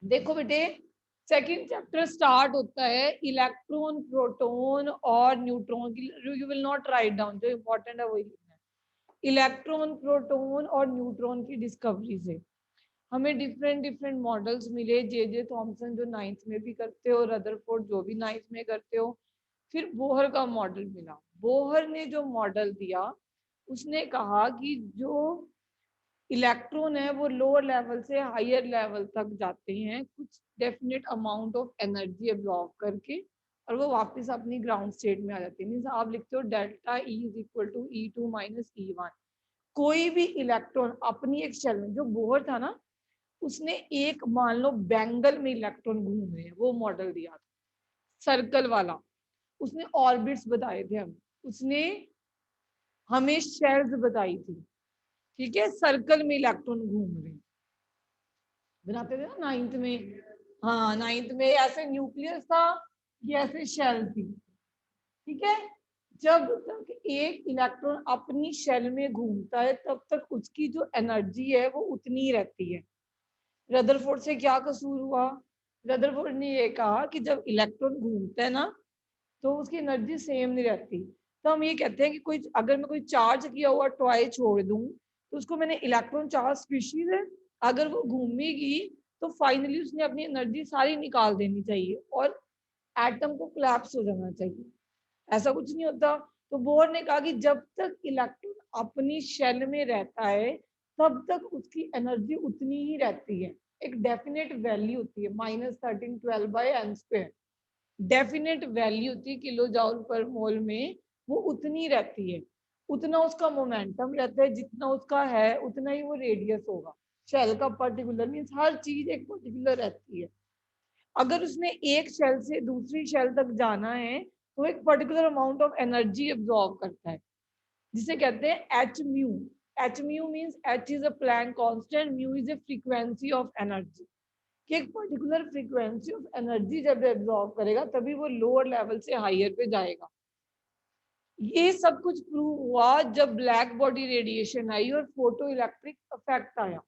देखो बेटे, second chapter start होता है इलेक्ट्रॉन, प्रोटॉन और न्यूट्रॉन की। You will not write down, जो इंपॉर्टेंट है वही लिखना है। इलेक्ट्रॉन, प्रोटॉन और न्यूट्रॉन की डिस्कवरी से हमें डिफरेंट डिफरेंट मॉडल्स मिले। जे थॉमसन जो 9th में भी करते हो, रदरफोर्ड जो भी 9th में करते हो। फिर बोहर का मॉडल मिला। बोहर ने जो मॉडल दिया, उसने कहा कि जो इलेक्ट्रॉन है वो लोअर लेवल से हायर लेवल तक जाते हैं कुछ definite amount of energy absorb करके, और वो वापस अपनी ग्राउंड स्टेट में आ जाती है। मीन्स आप लिखते हो delta E is equal to E2 minus E1। कोई भी इलेक्ट्रॉन अपनी एक शेल में, जो बोहर था ना, उसने एक मान लो बैंगल में इलेक्ट्रॉन घूम रहे हैं, वो मॉडल दिया था सर्कल वाला। उसने ऑर्बिट्स बताए थे हम, उसने हमें शेल्स बताई थी। ठीक है, सर्कल में इलेक्ट्रॉन घूम रहे हैं, बनाते थे ना 9th में। हाँ, 9th में ऐसे न्यूक्लियस था, ये ऐसे शेल थी। ठीक है, जब तक एक इलेक्ट्रॉन अपनी शेल में घूमता है तब तक उसकी जो एनर्जी है वो उतनी ही रहती है। रदरफोर्ड से क्या कसूर हुआ? रदरफोर्ड ने ये कहा कि जब इलेक्ट्रॉन घूमता है ना, तो उसकी एनर्जी सेम नहीं रहती। तो हम ये कहते हैं कि कोई, अगर मैं कोई चार्ज किया हुआ टॉय छोड़ दूं, तो उसको मैंने इलेक्ट्रॉन चार्ज स्पीशीज है, अगर वो घूमेगी तो फाइनली उसने अपनी एनर्जी सारी निकाल देनी चाहिए और एटम को कोलैप्स हो जाना चाहिए। ऐसा कुछ नहीं होता। तो बोर ने कहा कि जब तक इलेक्ट्रॉन अपनी शेल में रहता है तब तक उसकी एनर्जी उतनी ही रहती है। एक डेफिनेट वैल्यू होती है, -1312/n²। डेफिनेट वैल्यू होती है किलो जॉउल पर मोल में, वो उतनी रहती है। उतना उसका मोमेंटम रहता है, जितना उसका है उतना ही वो रेडियस होगा। शेल का पर्टिकुलर मीन्स हर चीज एक पर्टिकुलर रहती है। अगर उसने एक शेल से दूसरी शेल तक जाना है तो एक particular amount of energy absorb करता है, जिसे कहते हैं h mu. H mu means h is a Planck constant, mu is a frequency of energy. कि एक पर्टिकुलर फ्रीक्वेंसी ऑफ एनर्जी जब एब्जॉर्ब करेगा तभी वो लोअर लेवल से हायर पे जाएगा। ये सब कुछ प्रूव हुआ जब ब्लैक बॉडी रेडिएशन आई और फोटो इलेक्ट्रिक इफेक्ट आया।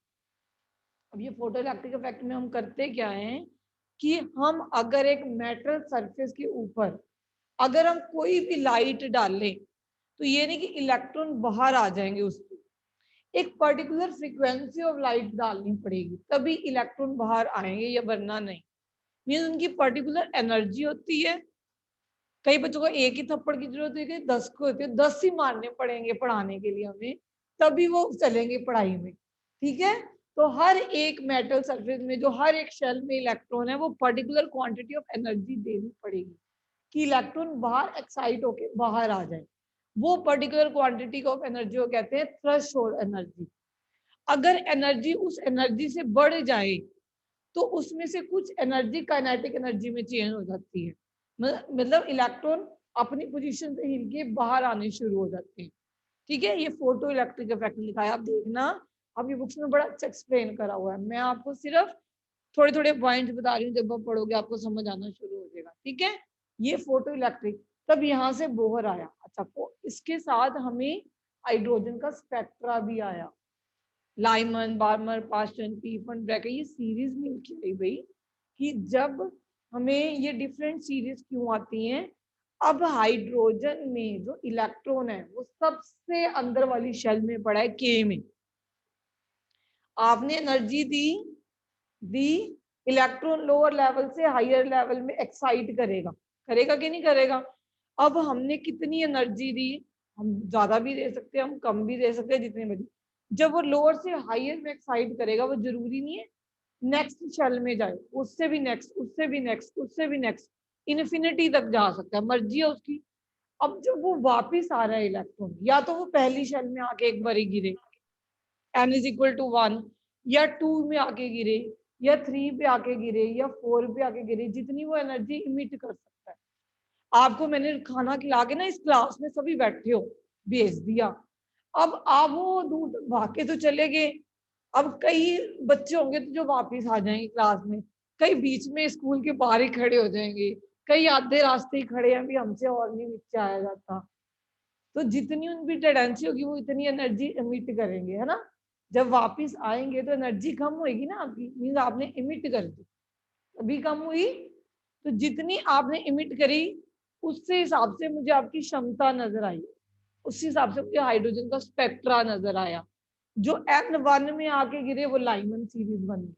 अब ये फोटो इलेक्ट्रिक इफेक्ट में हम करते क्या हैं कि हम अगर एक मेटल सरफेस के ऊपर अगर हम कोई भी लाइट डालें, तो ये नहीं कि इलेक्ट्रॉन बाहर आ जाएंगे उस पर, एक पर्टिकुलर फ्रीक्वेंसी ऑफ लाइट डालनी पड़ेगी तभी इलेक्ट्रॉन बाहर आएंगे, या वरना नहीं। मीन्स उनकी पर्टिकुलर एनर्जी होती है। कई बच्चों को एक ही थप्पड़ की जरूरत होती है, 10 को होती है, 10 ही मारने पड़ेंगे पढ़ाने के लिए हमें, तभी वो चलेंगे पढ़ाई में। ठीक है, तो हर एक मेटल सरफेस में जो हर एक शेल में इलेक्ट्रॉन है वो पर्टिकुलर क्वांटिटी ऑफ एनर्जी देनी पड़ेगी कि इलेक्ट्रॉन बाहर एक्साइट होके बाहर आ जाए। वो पर्टिकुलर क्वांटिटी ऑफ एनर्जी को कहते हैं थ्रेशोल्ड एनर्जी। अगर एनर्जी उस एनर्जी से बढ़ जाए तो उसमें से कुछ एनर्जी काइनेटिक एनर्जी में चेंज हो जाती है। मतलब इलेक्ट्रॉन अपनी पोजीशन से हिल के बाहर आने शुरू हो जाते हैं। ठीक है, ये फोटो इलेक्ट्रिक इफेक्ट लिखा है, आप देखना। अब ये बुक्स में बड़ा अच्छा एक्सप्लेन करा हुआ है, मैं आपको सिर्फ थोड़े थोड़े पॉइंट्स बता रही हूँ, जब आप पढ़ोगे आपको समझ आना शुरू हो जाएगा। ठीक है, ये फोटो इलेक्ट्रिक, तब यहाँ से बोहर आया। अच्छा, इसके साथ हमें हाइड्रोजन का स्पेक्ट्रा भी आया। लाइमन, बार्मर, पास्टन, पीफन, ब्रैकेट, ये सीरीज मिलती है भाई। कि जब हमें ये डिफरेंट सीरीज क्यों आती हैं, अब हाइड्रोजन में जो इलेक्ट्रॉन है वो सबसे अंदर वाली शेल में पड़ा है, के में। आपने energy the the electron lower level से हायर लेवल में एक्साइट करेगा, करेगा कि नहीं करेगा? अब हमने कितनी एनर्जी दी, हम ज्यादा भी दे सकते हैं, हम कम भी दे सकते हैं, जितने मर्जी। जब वो लोअर से हायर में एक्साइट करेगा, वो जरूरी नहीं है नेक्स्ट शेल में जाए, उससे भी नेक्स्ट, उससे भी नेक्स्ट, उससे भी नेक्स्ट, इन्फिनिटी तक जा सकता है, मर्जी है उसकी। अब जब वो वापिस आ रहा है इलेक्ट्रॉन, या तो वो पहली शेल में आके एक बार गिरे, n इज इक्वल टू 1, या 2 में आके गिरे, या 3 पे आके गिरे, या 4 पे आके गिरे, जितनी वो एनर्जी इमिट कर सकता है। आपको मैंने खाना खिला के ना इस क्लास में सभी बैठे हो भेज दिया, अब आप वो दूर भाग के तो चले गए। अब कई बच्चे होंगे तो जो वापिस आ जाएंगे क्लास में, कई बीच में स्कूल के बाहर ही खड़े हो जाएंगे, कई आधे रास्ते ही खड़े हैं, भी हमसे और नहीं नीचे आया जाता। तो जितनी उनकी टेंडेंसी होगी वो इतनी एनर्जी इमिट करेंगे, है ना। जब वापिस आएंगे तो एनर्जी कम होगी ना आपकी, मीन्स आपने इमिट कर दी। अभी कम हुई, तो जितनी आपने इमिट करी उससे हिसाब से मुझे आपकी क्षमता नजर आई, उस हिसाब से मुझे हाइड्रोजन का स्पेक्ट्रा नजर आया। जो N1 में आके गिरे वो लाइमन सीरीज बन गई।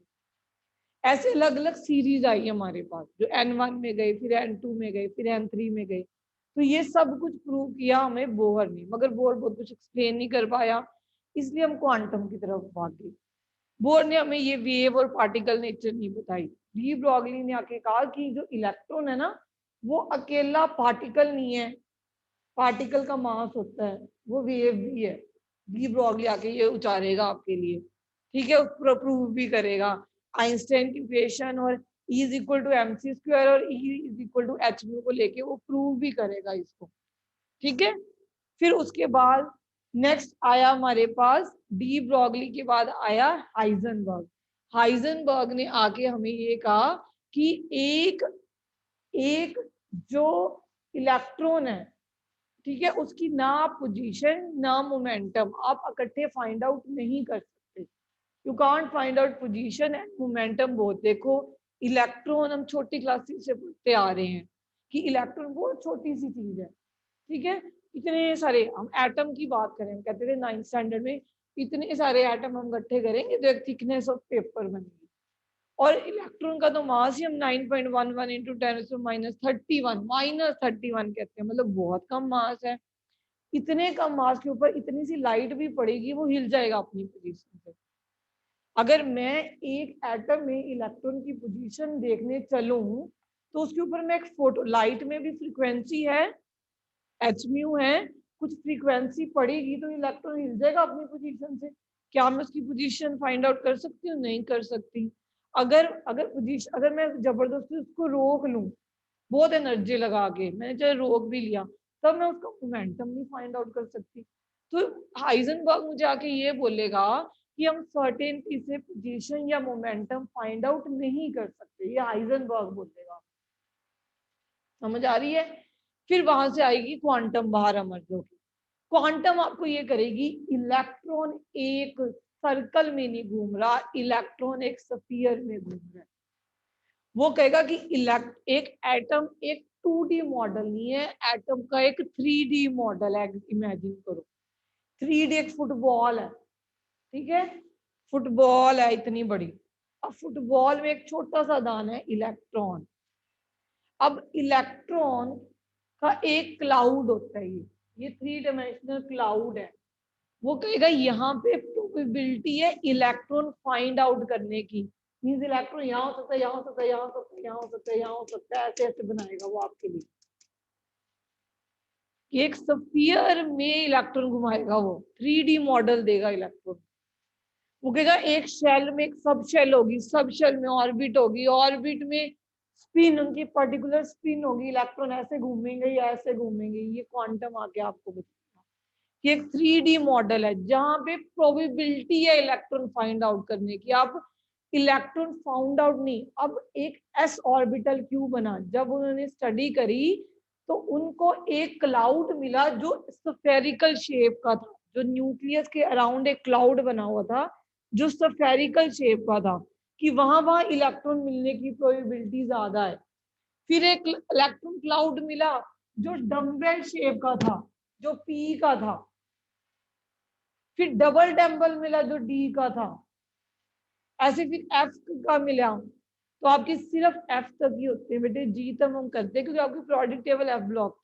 ऐसे अलग अलग सीरीज आई हमारे पास, जो N1 में गए, फिर N2 में गए, फिर N3 में गए। तो ये सब कुछ प्रूव किया हमें बोहर ने, मगर बोहर बहुत कुछ एक्सप्लेन नहीं कर पाया, इसलिए हम क्वांटम की तरफ भाग गए। बोहर ने हमें ये वेव और पार्टिकल नेचर नहीं बताई। डी ब्रॉगली ने आके कहा कि जो इलेक्ट्रॉन है ना, वो अकेला पार्टिकल नहीं है, पार्टिकल का मास होता है, वो वेव भी है। डी ब्रॉगली आके ये उचारेगा आपके लिए, ठीक है, उसको प्रूव भी करेगा। आइंस्टाइन की इक्वेशन और E is equal to m c square और E is equal to h mu को लेके वो प्रूव भी करेगा इसको, ठीक है। फिर उसके बाद नेक्स्ट आया हमारे पास, डी ब्रॉगली के बाद आया हाइजनबर्ग। हाइजनबर्ग ने आके हमें ये कहा कि एक एक जो इलेक्ट्रॉन है, ठीक है, उसकी ना पोजीशन ना मोमेंटम आप इकट्ठे फाइंड आउट नहीं कर सकते। You can't find out position and momentum both. देखो इलेक्ट्रॉन हम छोटी क्लासेस से पढ़ते आ रहे हैं कि इलेक्ट्रॉन बहुत छोटी सी चीज है, ठीक है। इतने सारे, हम एटम की बात करें, हम कहते थे 9th स्टैंडर्ड में, इतने सारे एटम हम इकट्ठे करेंगे तो एक थिकनेस ऑफ पेपर बनेगी। और इलेक्ट्रॉन का तो मास ही हम 9.11 इंटू 10⁻31 -31 कहते हैं, मतलब बहुत कम मास है। इतने कम मास के ऊपर इतनी सी लाइट भी पड़ेगी वो हिल जाएगा अपनी पोजीशन से। अगर मैं एक एटम में इलेक्ट्रॉन की पोजीशन देखने चलूं तो उसके ऊपर मैं एक फोटो, लाइट में भी फ्रीक्वेंसी है, एच म्यू है, कुछ फ्रीक्वेंसी पड़ेगी तो इलेक्ट्रॉन हिल जाएगा अपनी पोजीशन से। क्या मैं उसकी पोजीशन फाइंड आउट कर सकती हूँ? नहीं कर सकती। अगर अगर पोजीशन, अगर मैं जबरदस्ती उसको रोक लूं, बहुत एनर्जी लगा के मैंने चाहे रोक भी लिया, तब मैं उसका मोमेंटम नहीं फाइंड आउट कर सकती। तो हाइजनबर्ग मुझे आके ये बोलेगा कि हम सर्टेनिटी से पोजीशन या मोमेंटम फाइंड आउट नहीं कर सकते, ये हाइजनबर्ग बोलेगा। समझ आ रही है? फिर वहां से आएगी क्वांटम बाहर अमर जो की क्वांटम आपको ये करेगी, इलेक्ट्रॉन एक सर्कल में नहीं घूम रहा, इलेक्ट्रॉन एक स्फीयर में घूम रहा है। वो कहेगा कि एक एटम एक 2D मॉडल नहीं है, एटम का एक 3D मॉडल है। इमेजिन करो 3D एक फुटबॉल है, ठीक है, फुटबॉल है इतनी बड़ी। अब फुटबॉल में एक छोटा सा दाना है इलेक्ट्रॉन। अब इलेक्ट्रॉन का एक क्लाउड होता है, ये 3 डायमेंशनल क्लाउड है। वो कहेगा यहाँ पे प्रोबेबिलिटी है इलेक्ट्रॉन फाइंड आउट करने की, मींस इलेक्ट्रॉन यहाँ हो सकता है, यहाँ हो सकता है, यहाँ हो सकता है, यहाँ हो सकता है, यहाँ हो सकता है, ऐसे ऐसे बनाएगा वो आपके लिए। एक स्फीयर में इलेक्ट्रॉन घुमाएगा, वो 3D मॉडल देगा इलेक्ट्रॉन। वो कहेगा एक शेल में एक सब शेल होगी, सब शेल में ऑर्बिट होगी, ऑर्बिट में स्पिन, उनकी पर्टिकुलर स्पिन होगी, इलेक्ट्रॉन ऐसे घूमेंगे या ऐसे घूमेंगे। ये क्वांटम आके आपको बताएगा कि एक 3D मॉडल है जहां पे प्रोबेबिलिटी है इलेक्ट्रॉन फाइंड आउट करने की। आप इलेक्ट्रॉन फाउंड आउट नहीं, अब एक एस ऑर्बिटल क्यों बना, जब उन्होंने स्टडी करी तो उनको एक क्लाउड मिला जो स्फेरिकल शेप का था, जो न्यूक्लियस के अराउंड एक क्लाउड बना हुआ था जो स्फेरिकल शेप का था, कि वहां वहां इलेक्ट्रॉन मिलने की प्रोबेबिलिटी ज्यादा है। फिर एक इलेक्ट्रॉन क्लाउड मिला जो डम्बेल शेप का था, जो पी का था। फिर डबल डम्बल मिला जो डी का था। ऐसे फिर एफ का मिला, तो आपकी सिर्फ एफ तक ही होते हैं बेटे, जी तक हम करते हैं क्योंकि आपकी प्रोडक्ट टेबल एफ ब्लॉक।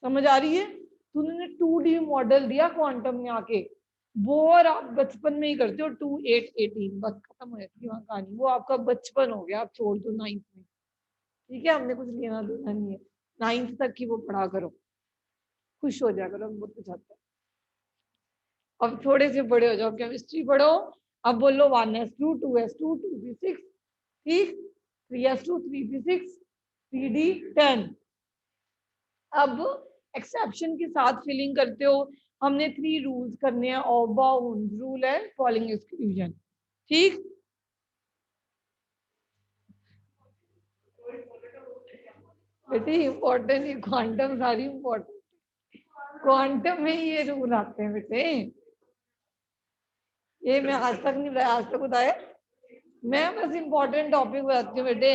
समझ आ रही है? तो उन्होंने 2D मॉडल दिया क्वांटम में आके, वो और आप बचपन में ही करते हो 2 8 18, बस खत्म हो जाती है वहां कहानी, वो आपका बचपन हो गया, आप छोड़ दो 9th में, ठीक है, हमने कुछ लेना देना नहीं है। 9th तक की वो पढ़ा करो, खुश हो जाया करो, बहुत कुछ आता है। अब थोड़े से बड़े हो जाओ, केमिस्ट्री पढ़ो, अब बोलो 1s2 2s2 2p6, ठीक, 3s2 3p6 3d10। अब एक्सेप्शन के साथ फिलिंग करते हो। हमने 3 रूल्स करने हैं, ऑफ-बाउंड रूल है, फॉलोइंग एक्सक्लूजन, ठीक। बेटे इंपॉर्टेंट है, क्वांटम सारी इंपॉर्टेंट, क्वांटम में ये रूल आते हैं बेटे, ये मैं आज तक नहीं बताया, आज तक बताया। मैं बस इंपॉर्टेंट टॉपिक बताती हूँ बेटे।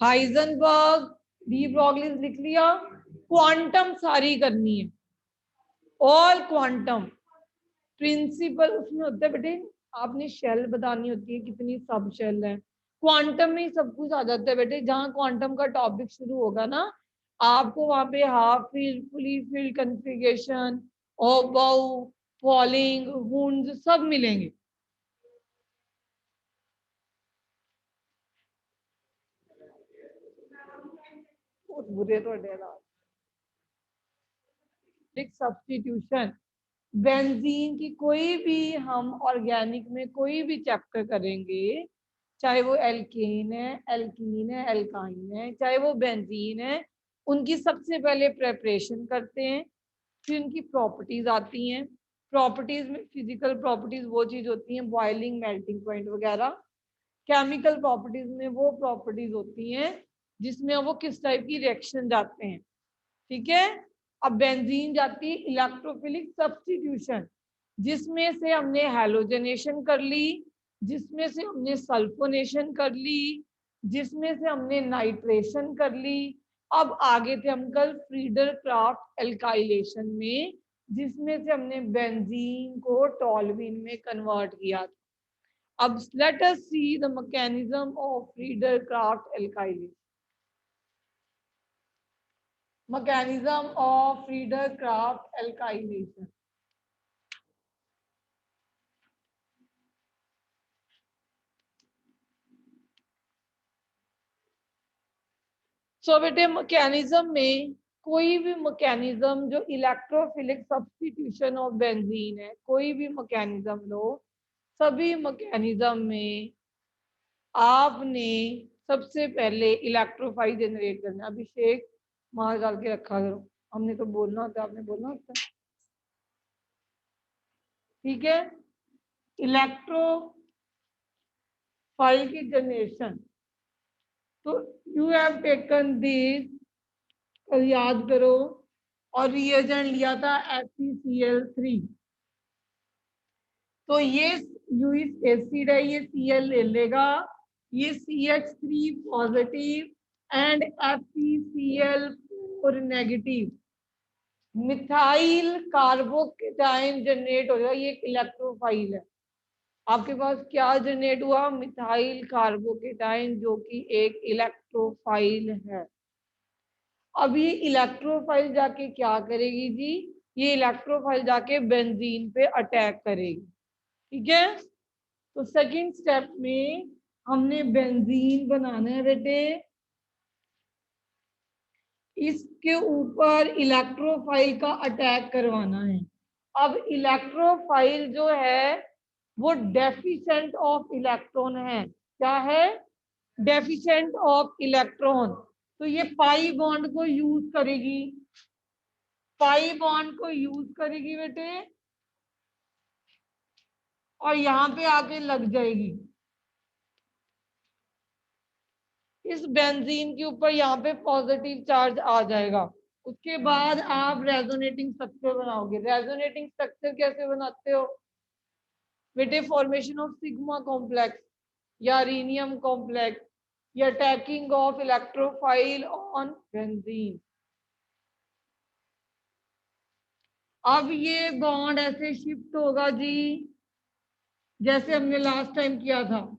हाइजेनबर्ग, डी ब्रॉगली लिख लिया। क्वांटम सारी करनी है, ऑल क्वांटम प्रिंसिपल उसमें होता है बेटे। आपने शेल बतानी होती है कितनी सब शेल है, क्वांटम में ही सब कुछ आ जाता है बेटे। जहां क्वांटम का टॉपिक शुरू होगा ना, आपको वहां पे half field, fully field configuration, ओबाउ, falling, wounds सब मिलेंगे। बहुत बुरे तो सब्स्टिट्यूशन, बेंजीन की कोई भी हम ऑर्गेनिक में कोई भी चैप्टर करेंगे, चाहे वो एल्केन है, एल्कीन है, एल्काइन है, चाहे वो बेंजीन है, उनकी सबसे पहले प्रेपरेशन करते हैं, फिर उनकी प्रॉपर्टीज आती हैं। प्रॉपर्टीज में फिजिकल प्रॉपर्टीज वो चीज होती हैं बॉइलिंग, मेल्टिंग पॉइंट वगैरह। केमिकल प्रॉपर्टीज में वो प्रॉपर्टीज होती हैं जिसमें वो किस टाइप की रिएक्शन जाते हैं। ठीक है। अब बेंजीन जाती है इलेक्ट्रोफिलिक सब्स्टिट्यूशन, जिसमें से हमने हैलोजनेशन कर ली, जिसमें से हमने सल्फोनेशन कर ली, जिसमें से हमने नाइट्रेशन कर ली। अब आगे थे हम कल फ्रीडर क्राफ्ट एल्काइलेशन में, जिसमें से हमने बेंजीन को टॉल्यूइन में कन्वर्ट किया। अब let us see the mechanism of Friedel Crafts alkylation. mechanism of Friedel-Crafts alkylation. So बेटे मैकेनिज्म में कोई भी मैकेनिज्म जो इलेक्ट्रोफिलिक सब्स्टिट्यूशन ऑफ बेंजीन है, कोई भी मैकेनिज्म लो, सभी मैकेनिज्म में आपने सबसे पहले इलेक्ट्रोफाइल जनरेट करना। अभिषेक मार डाल के रखा करो, हमने तो बोलना होता है, आपने बोलना होता है। ठीक है। इलेक्ट्रोफाइल की जनरेशन, तो यू हैव टेकन दिस, याद करो, और रिएजेंट लिया था FeCl3। तो ये यूरिक एसिड है, ये Cl ले लेगा, ये CH3 positive and FeCl4 negative, methyl carbocation generate हो जाएगा। ये एक इलेक्ट्रोफाइल है। आपके पास क्या जनरेट हुआ? मिथाइल कार्बोकेटाइन, जो कि एक इलेक्ट्रोफाइल है। अब ये इलेक्ट्रोफाइल जाके क्या करेगी जी? ये इलेक्ट्रोफाइल जाके बेंजीन पे अटैक करेगी। ठीक है। तो सेकंड स्टेप में हमने बेंजीन बनाना है बेटे, इसके ऊपर इलेक्ट्रोफाइल का अटैक करवाना है। अब इलेक्ट्रोफाइल जो है वो डेफिशिएंट ऑफ इलेक्ट्रॉन है। क्या है? Deficient of electron. तो ये पाई बॉन्ड को यूज करेगी, पाई बॉन्ड को यूज करेगी बेटे, और यहां पे आके लग जाएगी इस बेंजीन के ऊपर, यहाँ पे पॉजिटिव चार्ज आ जाएगा। उसके बाद आप रेजोनेटिंग स्ट्रक्चर बनाओगे। रेजोनेटिंग स्ट्रक्चर कैसे बनाते हो बेटे? फॉर्मेशन ऑफ सिग्मा कॉम्प्लेक्स या रीनियम कॉम्प्लेक्स या tacking of electrophile on benzene. अब ये बॉन्ड ऐसे शिफ्ट होगा जी, जैसे हमने लास्ट टाइम किया था।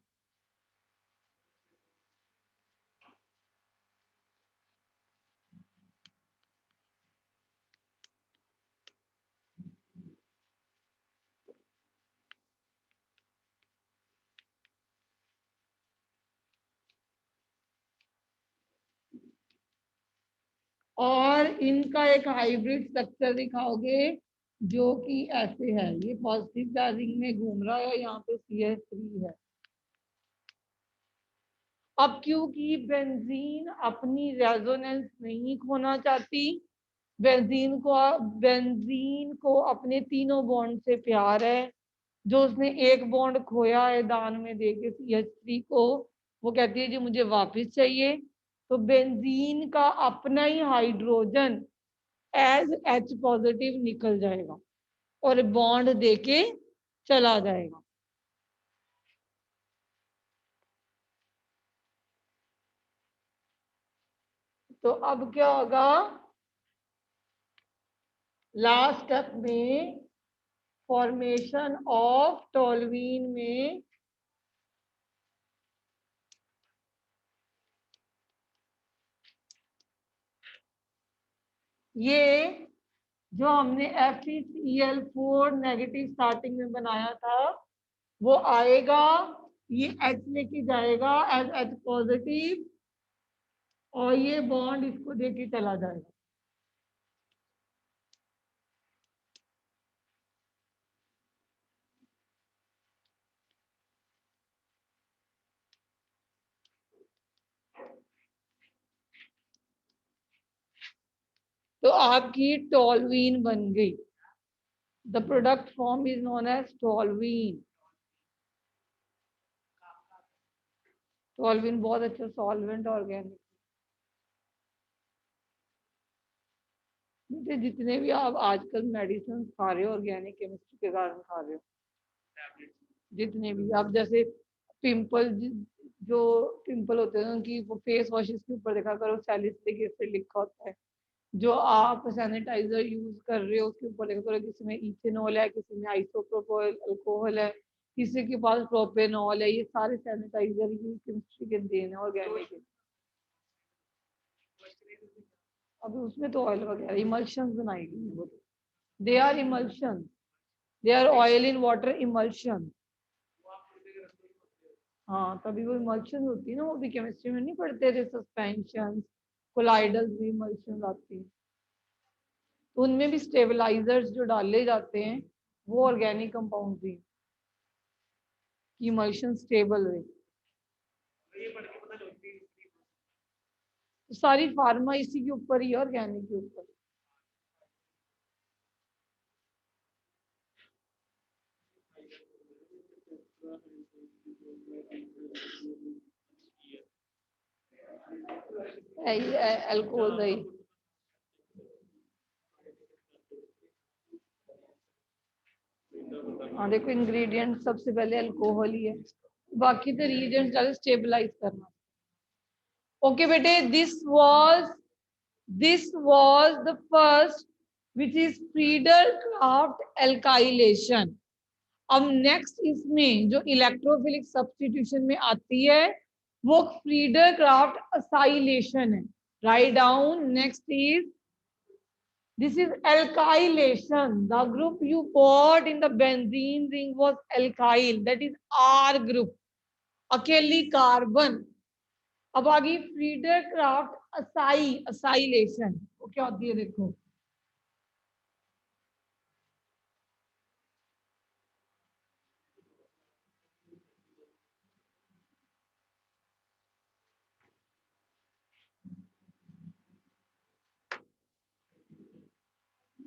और इनका एक हाइब्रिड स्ट्रक्चर दिखाओगे जो कि ऐसे है। ये पॉजिटिव चार्जिंग में घूम रहा है, यहाँ पे CH3 है। अब क्योंकि बेंजीन अपनी रेजोनेंस नहीं खोना चाहती, बेंजीन को अपने तीनों बॉन्ड से प्यार है। जो उसने एक बॉन्ड खोया है दान में देके CH3 को, वो कहती है जी मुझे वापस चाहिए। तो बेंजीन का अपना ही हाइड्रोजन एज H पॉजिटिव निकल जाएगा और बॉन्ड देके चला जाएगा। तो अब क्या होगा, लास्ट स्टेप में फॉर्मेशन ऑफ टोल्यूइन में ये जो हमने FeCl4 नेगेटिव स्टार्टिंग में बनाया था वो आएगा, ये H लेके जाएगा एज H पॉजिटिव, और ये बॉन्ड इसको देके चला जाएगा। तो आपकी टोल्यूइन बन गई। The product form is known as toluene. Toluene बहुत अच्छा सॉल्वेंट ऑर्गेनिक। जितने भी आप आजकल मेडिसिन खा रहे हो ऑर्गेनिक केमिस्ट्री के कारण खा रहे हो, जितने भी आप, जैसे पिंपल, जो पिंपल होते हैं उनकी वो फेस वॉशेस के ऊपर देखा करो सैलिसिलिक एसिड लिखा होता है। जो आप सैनिटाइजर यूज कर रहे हो उसके ऊपर देखा करो किसी में इथेनॉल है, किसी में आइसोप्रोपाइल अल्कोहल है, किसी के पास प्रोपेनॉल है। ये सारे सैनिटाइजर यूज केमिस्ट्री के देन है ऑर्गेनिक। अभी उसमें तो ऑयल वगैरह इमल्शन बनाई गई है वो, they are emulsion, they are oil in water emulsion. हाँ, तभी वो इमल्शन होती है ना, वो भी केमिस्ट्री में नहीं पढ़ते थे, सस्पेंशन कोलाइडल्स भी इमल्शन आती है। तो उनमें भी स्टेबलाइजर्स जो डाले जाते हैं वो ऑर्गेनिक कंपाउंड भी, इमल्शन स्टेबल रहे। तो सारी फार्मा इसी के ऊपर ही, ऑर्गेनिक के ऊपर। अल्कोहल दही, हाँ देखो इंग्रेडिएंट सबसे पहले अल्कोहल ही है, बाकी तो रिएजेंट्स डाले स्टेबलाइज करना। ओके बेटे, this was the first which is Friedel Crafts alkylation. अब नेक्स्ट इसमें जो इलेक्ट्रोफिलिक सब्स्टिट्यूशन में आती है वो फ्रीडर क्राफ्ट असाइलेशन है। Write down, next is, this is alkylation. The group you got in the benzene ring was alkyl, that is R group, अकेली carbon. अब आ गई फ्रीडर क्राफ्ट असाइलेशन, वो क्या होती है देखो।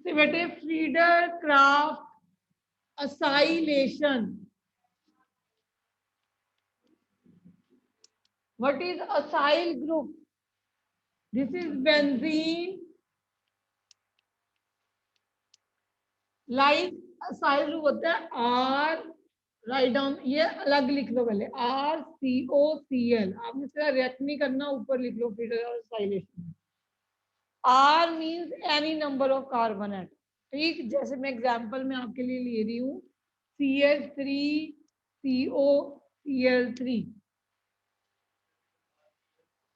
तो बेटे Friedel Crafts acylation, what is acyl group? This is benzene, like acyl group होता है R, राइट डाउन, ये अलग लिख लो पहले, RCOCl, आपने इसका रिएक्ट नहीं करना, ऊपर लिख लो फ्रीडर और acylation. R means any number of carbon atom, ठीक, जैसे मैं एग्जांपल में आपके लिए ले रही हूँ CH3COCl3,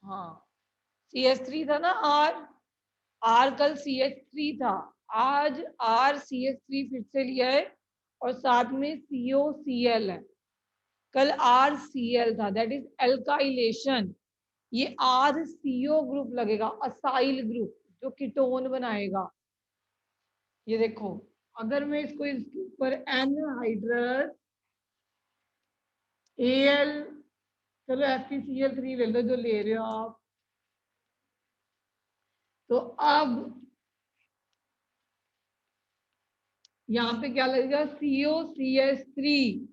हाँ CH3 था ना R कल CH3 था, आज RCH3 फिर से लिया है और साथ में COCl है, कल RCl था, दैट इज एल्काइलेशन। ये RCO ग्रुप लगेगा, असाइल ग्रुप जो कीटोन बनाएगा। ये देखो, अगर मैं इसको इसके ऊपर एनहाइड्रस Al, चलो FeCl3 ले लो जो ले रहे हो आप, तो अब यहाँ पे क्या लगेगा, COCH3।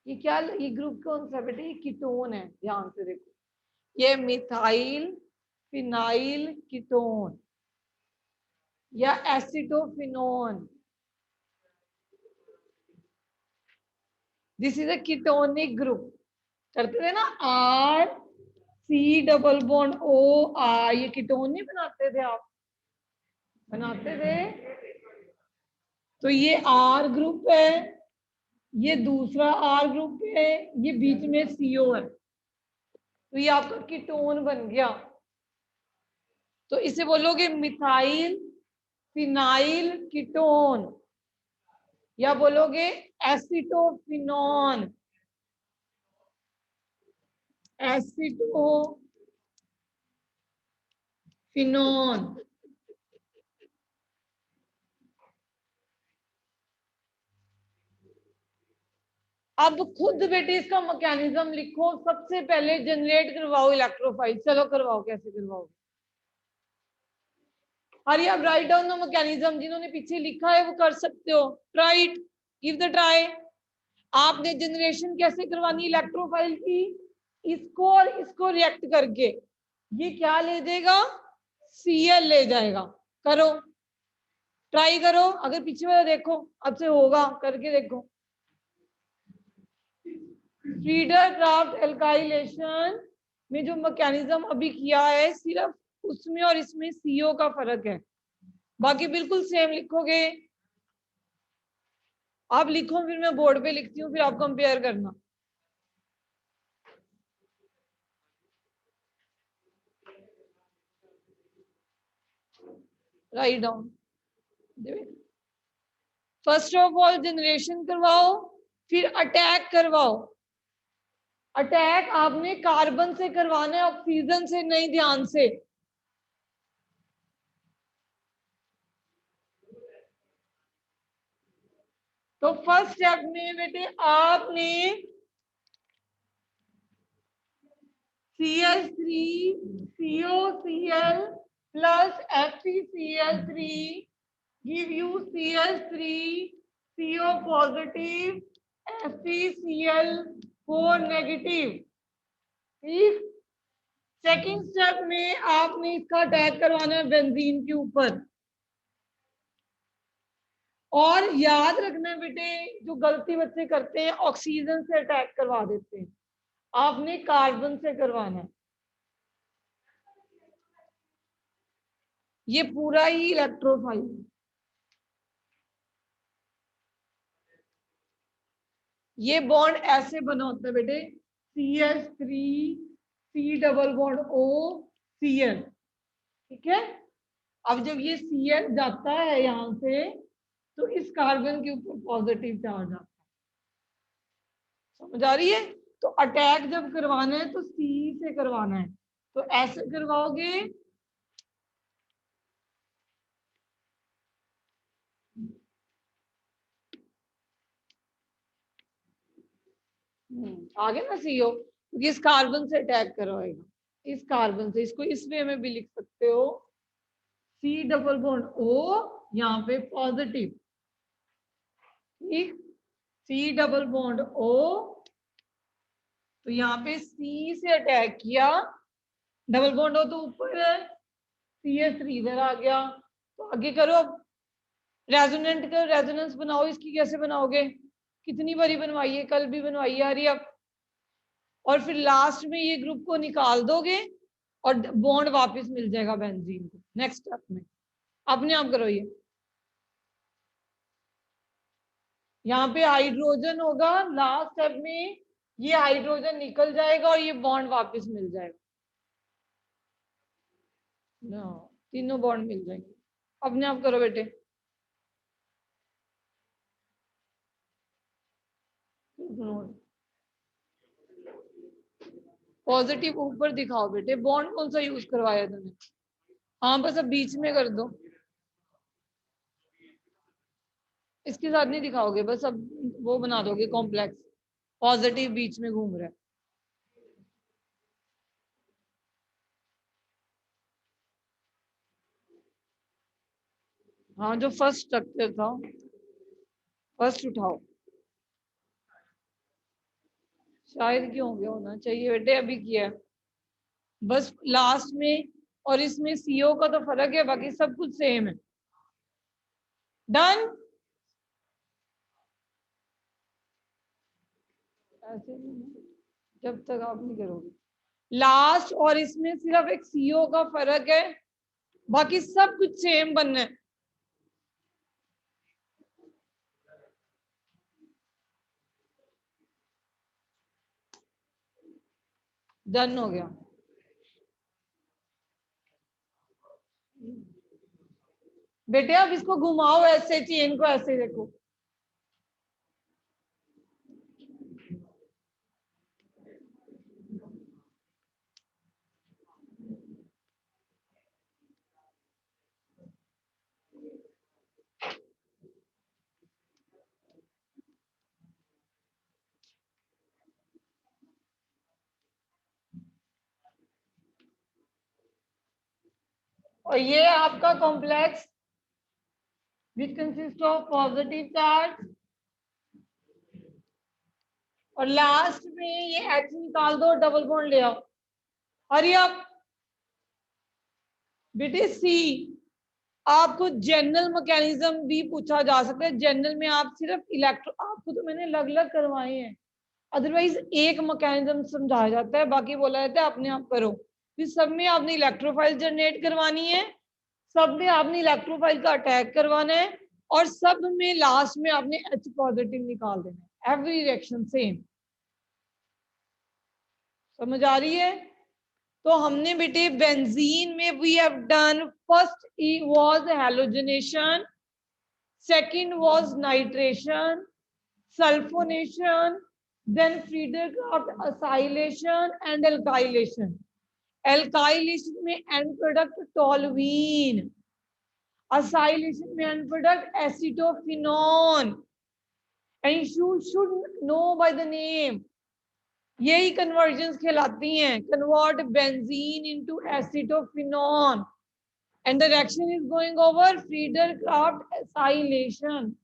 ये क्या, ये ग्रुप कौन सा बेटे, ये कीटोन है, ध्यान से देखो, ये मिथाइल फिनाइल कीटोन, या acetophenone. This is a ketonic group. करते थे ना RC डबल बॉन्ड OR, ये कीटोन नहीं बनाते थे आप? बनाते थे। तो ये R ग्रुप है, ये दूसरा R ग्रुप है, ये बीच में CO है, तो ये आपका कीटोन बन गया। तो इसे बोलोगे मिथाइल फिनाइल कीटोन, या बोलोगे एसिटोफिनॉन। एसिटोफिनॉन। अब खुद बेटे इसका मैकेनिज्म लिखो। सबसे पहले जनरेट करवाओ इलेक्ट्रोफाइल। चलो करवाओ, कैसे करवाओ? अरे आप राइट डाउन द मैकेनिज्म, जिन्होंने पीछे लिखा है वो कर सकते हो। Try it, give the try. आपने जनरेशन कैसे करवानी इलेक्ट्रोफाइल की? इसको और इसको रिएक्ट करके ये क्या ले देगा? Cl ले जाएगा। करो, ट्राई करो। अगर पीछे वाला देखो, अब से होगा, करके देखो। फ्रीडर क्राफ्ट एल्काइलेशन में जो मैकेनिज्म अभी किया है, सिर्फ उसमें और इसमें CO का फर्क है, बाकी बिल्कुल सेम लिखोगे। आप लिखो, फिर मैं बोर्ड पे लिखती हूँ, फिर आप कंपेयर करना। Write down. First of all generation करवाओ, फिर अटैक करवाओ। अटैक आपने कार्बन से करवाना है, ऑक्सीजन से नहीं, ध्यान से। तो फर्स्ट स्टेप में बेटे आपने Cl3COCl plus FeCl3 give you Cl3CO positive FeCl4 negative. ठीक। सेकंड स्टेप में आपने इसका अटैक करवाना है बेंजीन के ऊपर। और याद रखना बेटे, जो गलती बच्चे करते हैं ऑक्सीजन से अटैक करवा देते हैं, आपने कार्बन से करवाना है। ये पूरा ही इलेक्ट्रोफाइल। ये बॉन्ड ऐसे बना होता है बेटे, CH3C डबल बॉन्ड OCl। ठीक है। अब जब ये Cl जाता है यहां से, तो इस कार्बन के ऊपर पॉजिटिव चार्ज आता है। समझ आ रही है? तो अटैक जब करवाना है तो C से करवाना है, तो ऐसे करवाओगे। आगे ना CO, क्योंकि इस कार्बन से अटैक करवाएगा, इस कार्बन से। इसको इस वे में भी लिख सकते हो, C डबल बॉन्ड O, यहाँ पे पॉजिटिव। ठीक। C डबल बॉन्ड O, तो यहाँ पे C से अटैक किया, डबल बॉन्ड O तो ऊपर है, CH3 इधर आ गया। तो आगे करो अब, रेजोनेंट का रेजोनेंस बनाओ। इसकी कैसे बनाओगे? कितनी बारी बनवाई है, कल भी बनवाई आ रही है अब। और फिर लास्ट में ये ग्रुप को निकाल दोगे और बॉन्ड वापस मिल जाएगा बेंजीन को नेक्स्ट स्टेप में। अपने आप करो ये। यहाँ पे हाइड्रोजन होगा लास्ट स्टेप में, ये हाइड्रोजन निकल जाएगा और ये बॉन्ड वापस मिल जाएगा ना, तीनों बॉन्ड मिल जाएंगे। अपने आप करो बेटे। पॉजिटिव ऊपर दिखाओ बेटे। बॉन्ड कौन सा यूज करवाया तुमने? हाँ बस अब बीच में कर दो। इसके साथ नहीं दिखाओगे, बस अब वो बना दोगे कॉम्प्लेक्स। पॉजिटिव बीच में घूम रहा है। हाँ, जो फर्स्ट स्ट्रक्चर था, फर्स्ट उठाओ। शायद क्यों हो गया, होना चाहिए बेटे, अभी किया है बस लास्ट में। और इसमें CO का तो फर्क है, बाकी सब कुछ सेम है। डन। ऐसे नहीं, जब तक आप नहीं करोगे। लास्ट और इसमें सिर्फ एक सीओ का फर्क है, बाकी सब कुछ सेम बनना है। डन हो गया। बेटे अब इसको घुमाओ, ऐसे चेन को ऐसे देखो। और ये आपका complex which consist of positive charge, और लास्ट में ये एच निकाल दो, डबल बॉन्ड ले आओ। हरी अप बेटे। सी आपको जनरल मैकेनिज्म भी पूछा जा सकता है। जनरल में आप सिर्फ इलेक्ट्रो, आपको तो मैंने अलग अलग करवाए हैं, अदरवाइज एक मैकेनिज्म समझाया जाता है, बाकी बोला जाता है अपने आप करो। फिर सब में आपने इलेक्ट्रोफाइल जनरेट करवानी है, सब में आपने इलेक्ट्रोफाइल का अटैक करवाना है, और सब में लास्ट में आपने H पॉजिटिव निकाल देना है। Every reaction same. समझ आ रही है? तो हमने बेटे बेंजीन में we have done, first was halogenation, second was nitration, sulfonation, then Friedel-Crafts acylation and alkylation. Alkylation में end product toluene, acylation में end product acetophenone, and you should know by the name. यही conversion कहलाती हैं, convert benzene into acetophenone, and the reaction is going over Friedel-Crafts acylation,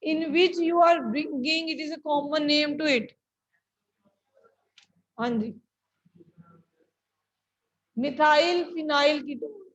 in which you are bringing, it is a common name to it. हाँ जी, methyl phenyl ketone.